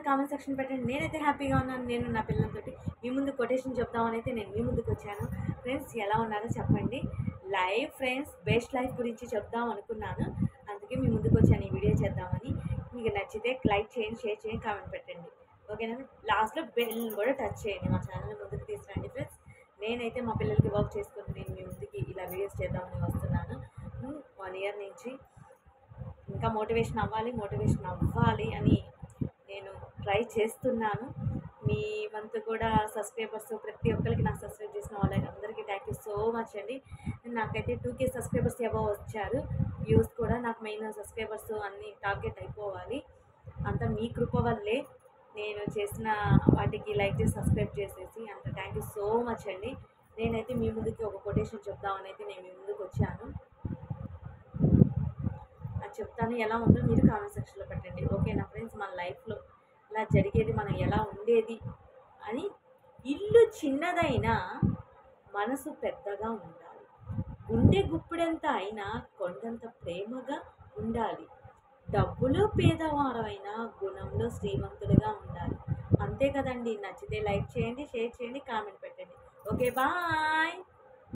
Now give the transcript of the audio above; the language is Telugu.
కామెంట్ సెక్షన్ పెట్టండి. నేనైతే హ్యాపీగా ఉన్నాను. నేను నా పిల్లలతోటి మీ ముందు కొటేషన్ చెప్దామని అయితే నేను మీ ముందుకు వచ్చాను. ఫ్రెండ్స్ ఎలా ఉన్నారో చెప్పండి. లైఫ్ ఫ్రెండ్స్ బెస్ట్ లైఫ్ గురించి చెప్దాం అనుకున్నాను. అందుకే మీ ముందుకు వచ్చాను ఈ వీడియో చేద్దామని. మీకు నచ్చితే లైక్ చేయండి, షేర్ చేయండి, కామెంట్ పెట్టండి. ఓకేనా? లాస్ట్లో బెల్ కూడా టచ్ చేయండి. మా ఛానల్ ముందుకు తీసుకురండి ఫ్రెండ్స్. నేనైతే మా పిల్లలకి వర్క్ చేసుకుని నేను మీ ముందుకి ఇలా వీడియోస్ చేద్దామని వస్తున్నాను. 1 ఇయర్ నుంచి ఇంకా మోటివేషన్ అవ్వాలి అని నేను ట్రై చేస్తున్నాను. మీ వంతు కూడా సబ్స్క్రైబర్స్ ప్రతి ఒక్కరికి నాకు సబ్స్క్రైబ్ చేసిన వాళ్ళకి అందరికీ థ్యాంక్ యూ సో మచ్ అండి. నాకైతే 2K సబ్స్క్రైబర్స్ అబవ్ వచ్చారు. వ్యూస్ కూడా నాకు మెయిన్ సబ్స్క్రైబర్స్ అన్నీ టార్గెట్ అయిపోవాలి. అంతా మీ కృప వల్లే నేను చేసిన వాటికి లైక్ చేసి సబ్స్క్రైబ్ చేసేసి అంత థ్యాంక్ యూ సో మచ్ అండి. నేనైతే మీ ముందుకి ఒక కొటేషన్ చెప్దామని అయితే నేను మీ ముందుకు వచ్చాను. అది చెప్తాను. ఎలా ఉందో మీరు కామెంట్ సెక్షన్లో పెట్టండి. ఓకేనా ఫ్రెండ్స్? మన లైఫ్లో ఇలా జరిగేది మనం ఎలా ఉండేది అని. ఇల్లు చిన్నదైనా మనసు పెద్దగా ఉండాలి. గుండె గుప్పిడంత అయినా కొండంత ప్రేమగా ఉండాలి. డబ్బులో పేదవారైనా గుణంలో శ్రీమంతులుగా ఉండాలి. అంతే కదండి. నచ్చితే లైక్ చేయండి, షేర్ చేయండి, కామెంట్ పెట్టండి. Okay, bye.